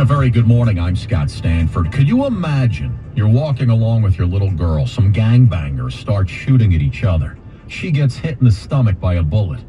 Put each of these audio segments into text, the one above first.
And a very good morning. I'm Scott Stanford. Could you imagine you're walking along with your little girl, some gangbangers start shooting at each other. She gets hit in the stomach by a bullet.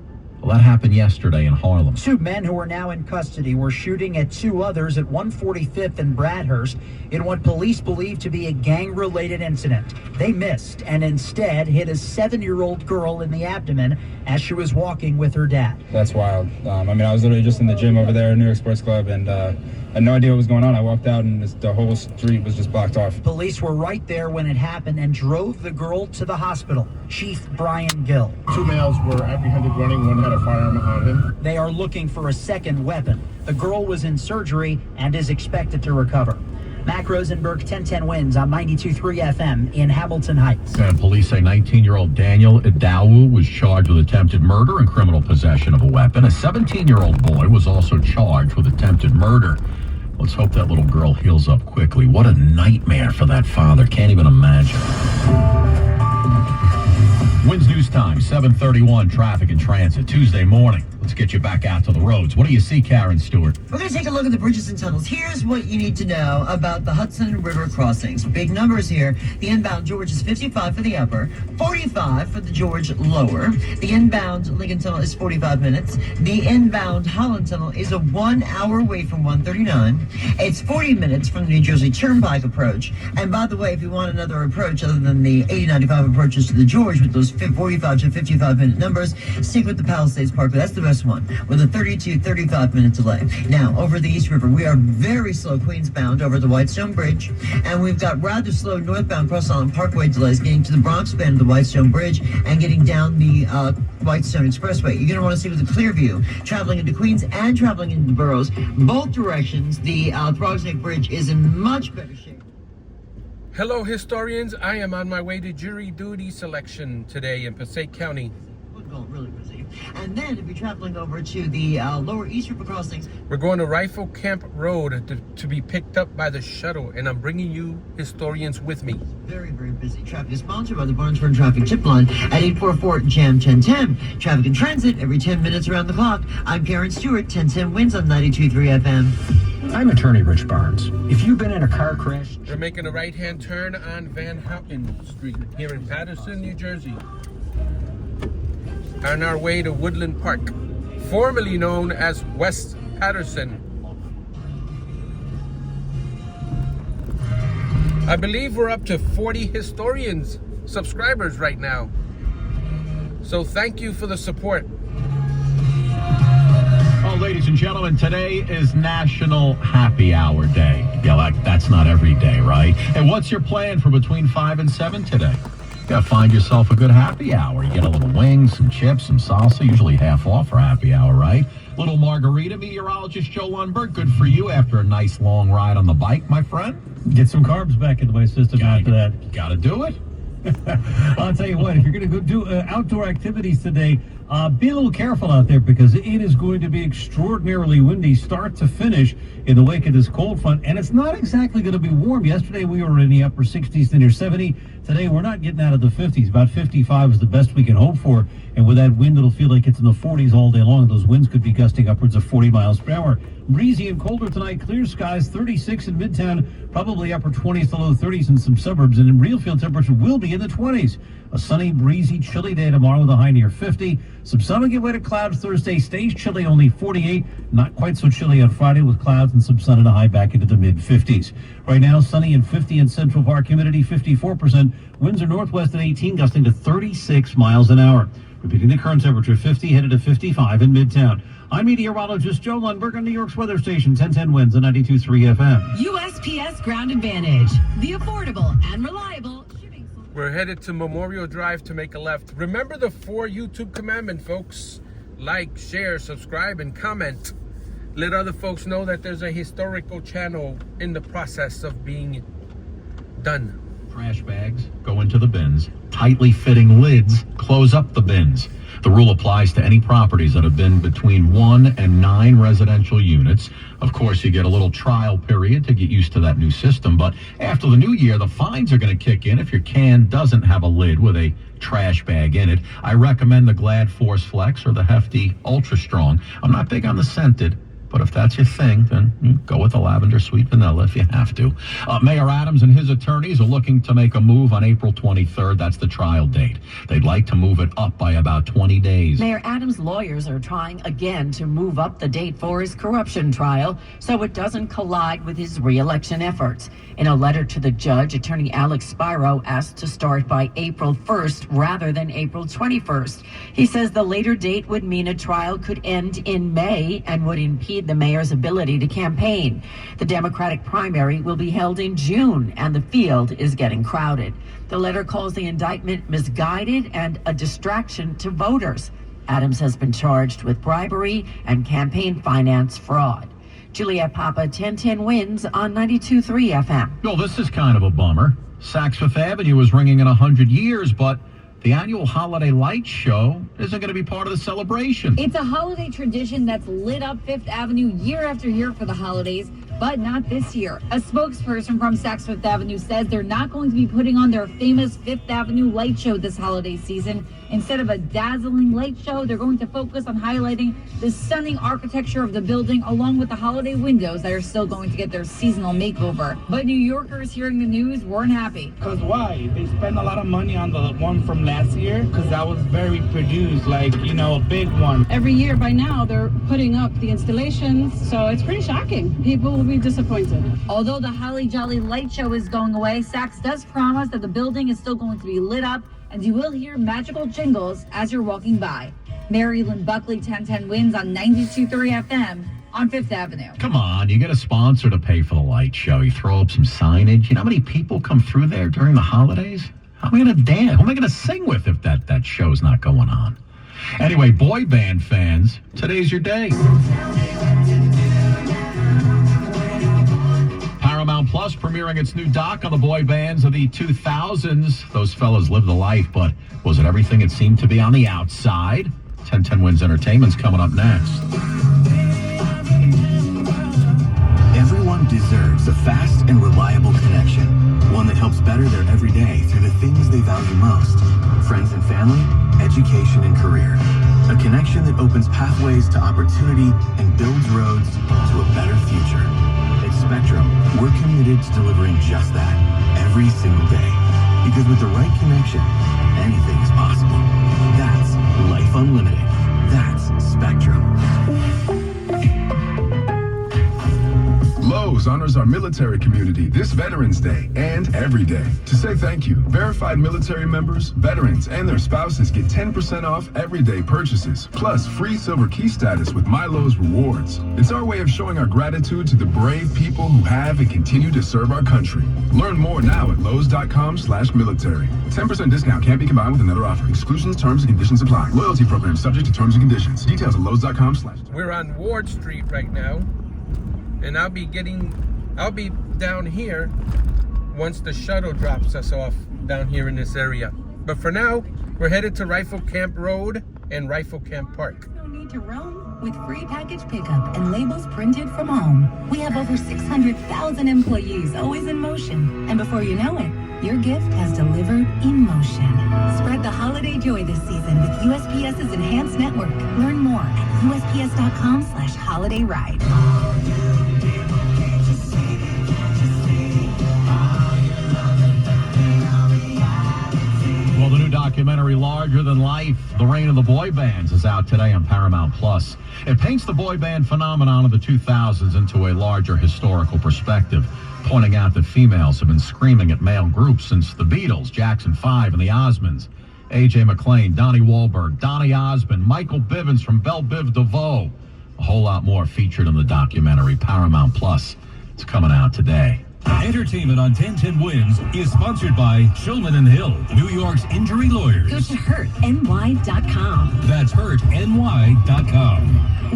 Well, that happened yesterday in Harlem. Two men who are now in custody were shooting at two others at 145th and Bradhurst in what police believe to be a gang-related incident. They missed and instead hit a 7-year-old girl in the abdomen as she was walking with her dad. That's wild. I was literally just in the gym over there at New York Sports Club, and I had no idea what was going on. I walked out, and the whole street was just blocked off. Police were right there when it happened and drove the girl to the hospital. Chief Brian Gill. Two males were apprehended running. One had a firearm on him. They are looking for a second weapon. The girl was in surgery and is expected to recover. Mac Rosenberg, 1010 wins on 92.3 FM in Hamilton Heights. And police say 19-year-old Daniel Idawu was charged with attempted murder and criminal possession of a weapon. A 17-year-old boy was also charged with attempted murder. Let's hope that little girl heals up quickly. What a nightmare for that father. Can't even imagine. Wins News Time, 7:31, traffic and transit, Tuesday morning. Let's get you back out to the roads. What do you see, Karen Stewart? We're going to take a look at the bridges and tunnels. Here's what you need to know about the Hudson River crossings. Big numbers here. The inbound George is 55 for the upper, 45 for the George lower. The inbound Lincoln Tunnel is 45 minutes. The inbound Holland Tunnel is a 1 hour wait from 139. It's 40 minutes from the New Jersey Turnpike approach. And by the way, if you want another approach other than the 8095 approaches to the George with those 45 to 55 minute numbers, stick with the Palisades Parkway. That's the best one with a 35 minute delay. Now, over the East River, we are very slow Queensbound over the Whitestone Bridge, and we've got rather slow northbound Cross Island Parkway delays getting to the Bronx bend of the Whitestone Bridge and getting down the Whitestone Expressway. You're going to want to see with a clear view, traveling into Queens and traveling into the boroughs. Both directions, the Throgs Neck Bridge is in much better shape. Hello, historians. I am on my way to jury duty selection today in Passaic County. Really busy. And then if you're traveling over to the lower East River crossings, we're going to Rifle Camp Road to be picked up by the shuttle, and I'm bringing you historians with me. Very, very busy. Traffic is sponsored by the Barnesburg Traffic Tip Line at 844-JAM-1010. Traffic and transit every 10 minutes around the clock. I'm Karen Stewart, 1010 wins on 92.3 FM. I'm attorney Rich Barnes. If you've been in a car crash... We're making a right-hand turn on Van Houten Street here in Paterson, New Jersey. On our way to Woodland Park, formerly known as West Paterson. I believe we're up to 40 historians subscribers right now. So thank you for the support. Well, ladies and gentlemen, today is National Happy Hour Day. Yeah, that's not every day, right? And what's your plan for between 5 and 7 today? You gotta find yourself a good happy hour. You get a little wings, some chips, some salsa, usually half off for happy hour, right? Little margarita. Meteorologist Joe Lundberg, good for you after a nice long ride on the bike, my friend. Get some carbs back into my system after that. Gotta do it. I'll tell you what, if you're going to go do outdoor activities today, be a little careful out there because it is going to be extraordinarily windy start to finish in the wake of this cold front, and it's not exactly going to be warm. Yesterday we were in the upper 60s to near 70. Today we're not getting out of the 50s. About 55 is the best we can hope for, and with that wind it'll feel like it's in the 40s all day long. Those winds could be gusting upwards of 40 miles per hour. Breezy and colder tonight, clear skies, 36 in Midtown, probably upper 20s to low 30s in some suburbs, and in real field temperature will be in the 20s. A sunny, breezy, chilly day tomorrow with a high near 50. Some sun will give way to clouds Thursday, stays chilly, only 48. Not quite so chilly on Friday with clouds and some sun and a high back into the mid-50s. Right now, sunny and 50 in Central Park, humidity 54%. Winds are northwest at 18, gusting to 36 miles an hour. Repeating the current temperature, 50 headed to 55 in Midtown. I'm meteorologist Joe Lundberg on New York's weather station, 1010 wins on 92.3 FM. USPS Ground Advantage, the affordable and reliable shipping. We're headed to Memorial Drive to make a left. Remember the 4 YouTube commandments, folks. Like, share, subscribe, and comment. Let other folks know that there's a historical channel in the process of being done. Trash bags go into the bins. Tightly fitting lids close up the bins. The rule applies to any properties that have been between 1 and 9 residential units. Of course, you get a little trial period to get used to that new system, but after the new year, the fines are going to kick in if your can doesn't have a lid with a trash bag in it. I recommend the Glad Force Flex or the Hefty Ultra Strong. I'm not big on the scented, But if that's your thing, then you go with the lavender sweet vanilla if you have to. Mayor Adams and his attorneys are looking to make a move on April 23rd. That's the trial date. They'd like to move it up by about 20 days. Mayor Adams' lawyers are trying again to move up the date for his corruption trial so it doesn't collide with his re-election efforts. In a letter to the judge, attorney Alex Spiro asked to start by April 1st rather than April 21st. He says the later date would mean a trial could end in May and would impede the mayor's ability to campaign. The Democratic primary will be held in June, and the field is getting crowded. The letter calls the indictment misguided and a distraction to voters. Adams has been charged with bribery and campaign finance fraud. Juliet Papa, 1010 wins on 92.3 FM. Well, this is kind of a bummer. Saks Fifth Avenue is ringing in 100 years, but the annual holiday light show isn't going to be part of the celebration. It's a holiday tradition that's lit up Fifth Avenue year after year for the holidays, but not this year. A spokesperson from Saks Fifth Avenue says they're not going to be putting on their famous Fifth Avenue light show this holiday season. Instead of a dazzling light show, they're going to focus on highlighting the stunning architecture of the building along with the holiday windows that are still going to get their seasonal makeover. But New Yorkers hearing the news weren't happy. Because why? They spend a lot of money on the one from last year because that was very produced, like, you know, a big one. Every year by now they're putting up the installations, so it's pretty shocking. People will be disappointed. Although the Holly Jolly light show is going away, Saks does promise that the building is still going to be lit up and you will hear magical jingles as you're walking by. Mary Lynn Buckley, 1010 wins on 92.3 FM on Fifth Avenue. Come on, you get a sponsor to pay for the light show. You throw up some signage. You know how many people come through there during the holidays? How am I going to dance? Who am I going to sing with if that show's not going on? Anyway, boy band fans, today's your day. Paramount Plus premiering its new doc on the boy bands of the 2000s. Those fellas lived the life, but was it everything it seemed to be on the outside? 1010 Wins Entertainment's coming up next. Everyone deserves a fast and reliable connection. One that helps better their everyday through the things they value most. Friends and family, education and career. A connection that opens pathways to opportunity and builds roads to a better future. At Spectrum, we're committed to delivering just that every single day. Because with the right connection, anything is possible. That's Life Unlimited. That's Spectrum. Lowe's honors our military community this Veterans Day and every day. To say thank you, verified military members, veterans, and their spouses get 10% off everyday purchases, plus free silver key status with My Lowe's Rewards. It's our way of showing our gratitude to the brave people who have and continue to serve our country. Learn more now at Lowes.com/military. 10% discount can't be combined with another offer. Exclusions, terms, and conditions apply. Loyalty program subject to terms and conditions. Details at Lowes.com/. We're on Ward Street right now. And I'll be down here once the shuttle drops us off down here in this area. But for now, we're headed to Rifle Camp Road and Rifle Camp Park. No need to roam with free package pickup and labels printed from home. We have over 600,000 employees always in motion. And before you know it, your gift has delivered in motion. Spread the holiday joy this season with USPS's enhanced network. Learn more at USPS.com/holidayride. Well, the new documentary, Larger Than Life, The Reign of the Boy Bands, is out today on Paramount Plus. It paints the boy band phenomenon of the 2000s into a larger historical perspective, pointing out that females have been screaming at male groups since the Beatles, Jackson 5, and the Osmonds. A.J. McClain, Donnie Wahlberg, Donny Osmond, Michael Bivins from Belle Biv DeVoe. A whole lot more featured in the documentary. Paramount Plus. It's coming out today. Entertainment on 1010 Wins is sponsored by Shulman & Hill, New York's injury lawyers. Go to hurtny.com. That's hurtny.com.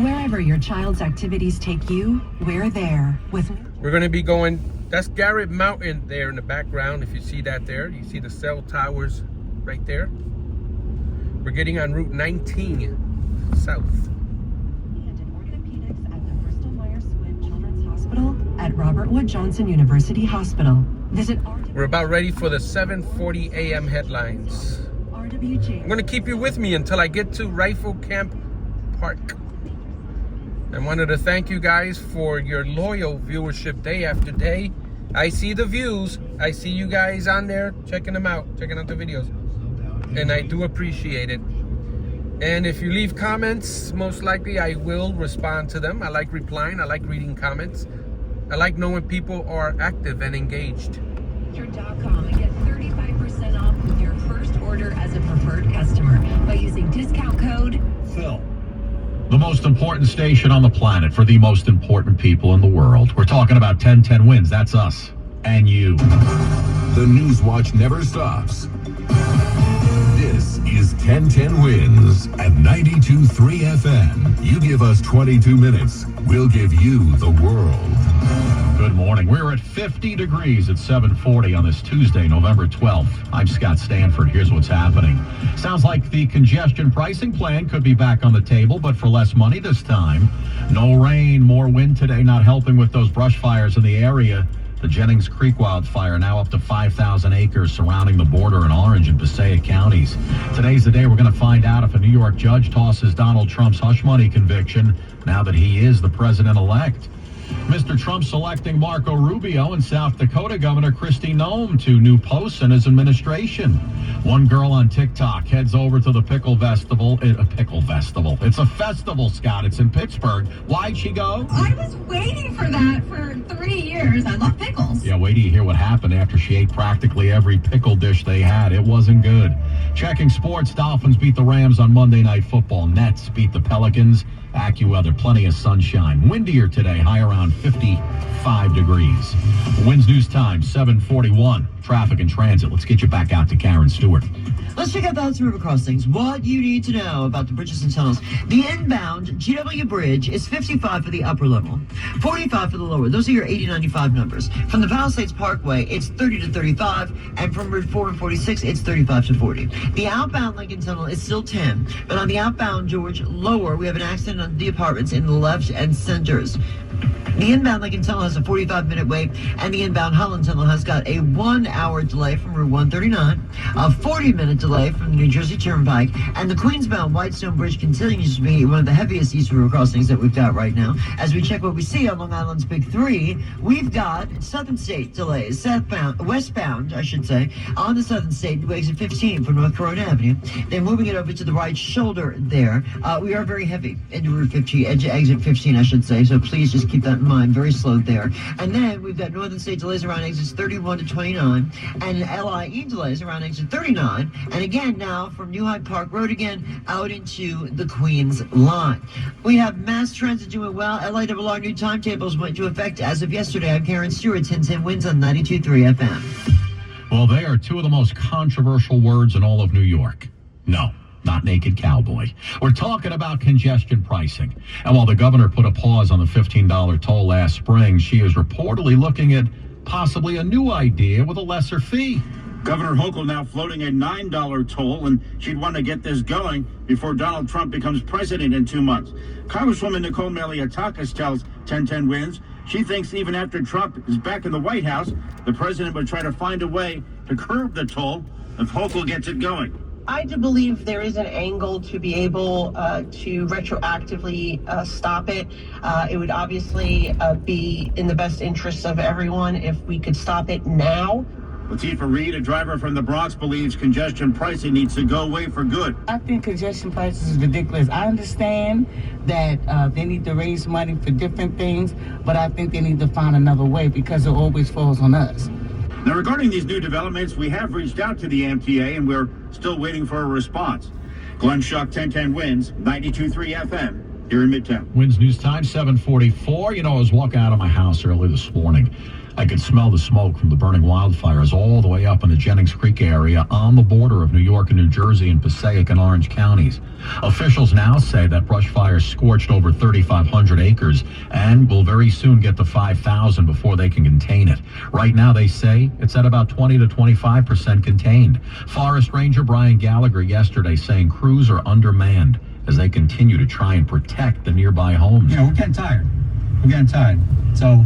Wherever your child's activities take you, we're there with... We're going to be going, that's Garrett Mountain there in the background. If you see that there, you see the cell towers right there. We're getting on Route 19 south. At Robert Wood Johnson University Hospital. Visit We're about ready for the 7:40 a.m. headlines. RWJ. I'm going to keep you with me until I get to Rifle Camp Park. I wanted to thank you guys for your loyal viewership day after day. I see the views. I see you guys on there checking them out, checking out the videos. And I do appreciate it. And if you leave comments, most likely I will respond to them. I like replying. I like reading comments. I like knowing people are active and engaged. .com and get 35% off with your first order as a preferred customer by using discount code Phil. The most important station on the planet for the most important people in the world. We're talking about 1010 Wins. That's us and you. The News Watch never stops. This is 1010 Wins at 92.3 FM. You give us 22 minutes, we'll give you the world. Good morning. We're at 50 degrees at 7:40 on this Tuesday, November 12th. I'm Scott Stanford. Here's what's happening. Sounds like the congestion pricing plan could be back on the table, but for less money this time. No rain, more wind today, not helping with those brush fires in the area. The Jennings Creek wildfire now up to 5,000 acres surrounding the border in Orange and Passaic counties. Today's the day we're going to find out if a New York judge tosses Donald Trump's hush money conviction now that he is the president-elect. Mr. Trump selecting Marco Rubio and South Dakota Governor Kristi Noem to new posts in his administration. One girl on TikTok heads over to the Pickle Festival. It's a festival, Scott. It's in Pittsburgh. Why'd she go? I was waiting for that for 3 years. I love pickles. Yeah, wait till you hear what happened after she ate practically every pickle dish they had. It wasn't good. Checking sports, Dolphins beat the Rams on Monday Night Football. Nets beat the Pelicans. AccuWeather, plenty of sunshine. Windier today, high around 55 degrees. Winds News Time, 7:41. Traffic and transit. Let's get you back out to Karen Stewart. Let's check out the Hudson River crossings. What you need to know about the bridges and tunnels. The inbound GW Bridge is 55 for the upper level, 45 for the lower. Those are your 80-95 numbers. From the Palisades Parkway, it's 30 to 35, and from Route 4 and 46, it's 35 to 40. The outbound Lincoln Tunnel is still 10, but on the outbound George lower, we have an accident on the apartments in the left and centers. The inbound Lincoln Tunnel has a 45-minute wait, and the inbound Holland Tunnel has got a 1-hour delay from Route 139, a 40-minute delay from the New Jersey Turnpike, and the Queensbound Whitestone Bridge continues to be one of the heaviest East River crossings that we've got right now. As we check what we see on Long Island's Big Three, we've got Southern State delays, westbound, I should say, on the Southern State to exit 15 from North Corona Avenue. They're moving it over to the right shoulder there. We are very heavy into Route 15, exit 15, I should say, so please just keep that in mind. Very slow there. And then we've got Northern State delays around exits 31 to 29, and LIE delays around exit 39. And again, now from New Hyde Park Road again out into the Queens line. We have mass transit doing well. LIRR new timetables went into effect as of yesterday. I'm Karen Stewart, 1010 Wins on 92.3 FM. Well, they are two of the most controversial words in all of New York. No. Not naked cowboy. We're talking about congestion pricing. And while the governor put a pause on the $15 toll last spring, she is reportedly looking at possibly a new idea with a lesser fee. Governor Hochul now floating a $9 toll, and she'd want to get this going before Donald Trump becomes president in 2 months. Congresswoman Nicole Malliotakis tells 1010 Wins she thinks even after Trump is back in the White House, the president would try to find a way to curb the toll if Hochul gets it going. I do believe there is an angle to be able to retroactively stop it. It would obviously be in the best interest of everyone if we could stop it now. Latifah Reed, a driver from the Bronx, believes congestion pricing needs to go away for good. I think congestion prices is ridiculous. I understand that they need to raise money for different things, but I think they need to find another way because it always falls on us. Now, regarding these new developments, we have reached out to the MTA, and we're still waiting for a response. Glenn Schuck, 1010 Wins, 92.3 FM, here in Midtown. Wins News Time, 7:44. You know, I was walking out of my house early this morning. I could smell the smoke from the burning wildfires all the way up in the Jennings Creek area on the border of New York and New Jersey and Passaic and Orange counties. Officials now say that brush fires scorched over 3,500 acres and will very soon get to 5,000 before they can contain it. Right now, they say it's at about 20 to 25% contained. Forest Ranger Brian Gallagher yesterday saying crews are undermanned as they continue to try and protect the nearby homes. You know, we're getting tired. So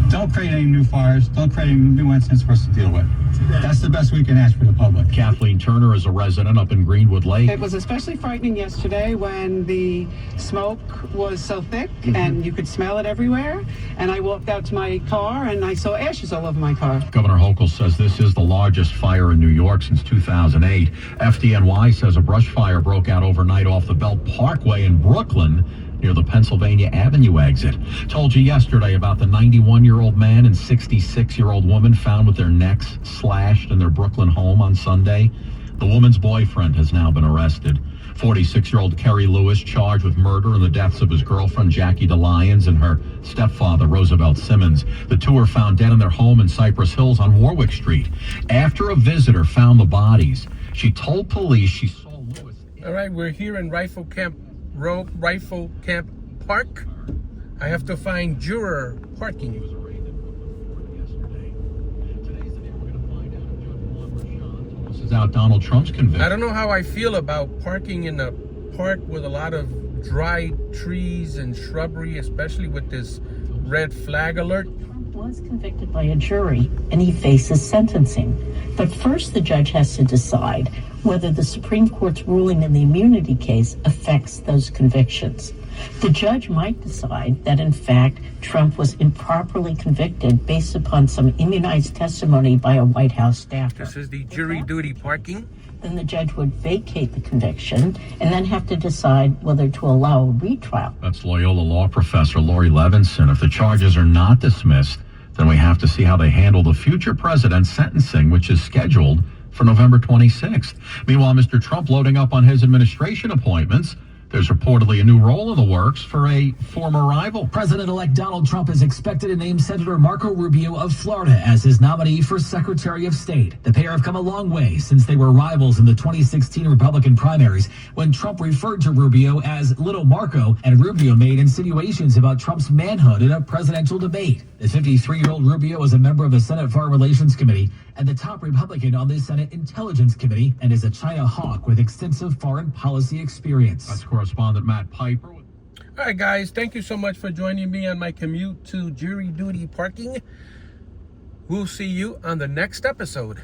don't create any new fires. Don't create any new incidents for us to deal with. That's the best we can ask for the public. Kathleen Turner is a resident up in Greenwood Lake. It was especially frightening yesterday when the smoke was so thick and you could smell it everywhere. And I walked out to my car and I saw ashes all over my car. Governor Hochul says this is the largest fire in New York since 2008. FDNY says a brush fire broke out overnight off the Belt Parkway in Brooklyn near the Pennsylvania Avenue exit. Told you yesterday about the 91-year-old man and 66-year-old woman found with their necks slashed in their Brooklyn home on Sunday. The woman's boyfriend has now been arrested. 46-year-old Kerry Lewis charged with murder in the deaths of his girlfriend Jackie DeLyons and her stepfather Roosevelt Simmons. The two were found dead in their home in Cypress Hills on Warwick Street. After a visitor found the bodies, she told police she saw Lewis. All right, we're here in Rifle Camp Park. I have to find juror parking. This is out Donald Trump's conviction. I don't know how I feel about parking in a park with a lot of dry trees and shrubbery, especially with this red flag alert. Trump was convicted by a jury and he faces sentencing. But first, the judge has to decide whether the Supreme Court's ruling in the immunity case affects those convictions. The judge might decide that, in fact, Trump was improperly convicted based upon some immunized testimony by a White House staffer. This is the jury duty parking. Then the judge would vacate the conviction and then have to decide whether to allow a retrial. That's Loyola law professor Lori Levinson. If the charges are not dismissed, then we have to see how they handle the future president's sentencing, which is scheduled for November 26th. Meanwhile, Mr. Trump loading up on his administration appointments. There's reportedly a new role in the works for a former rival. President-elect Donald Trump is expected to name Senator Marco Rubio of Florida as his nominee for Secretary of State. The pair have come a long way since they were rivals in the 2016 Republican primaries when Trump referred to Rubio as Little Marco, and Rubio made insinuations about Trump's manhood in a presidential debate. The 53-year-old Rubio is a member of the Senate Foreign Relations Committee and the top Republican on the Senate Intelligence Committee, and is a China hawk with extensive foreign policy experience. That's correspondent Matt Piper. All right, guys, thank you so much for joining me on my commute to jury duty parking. We'll see you on the next episode.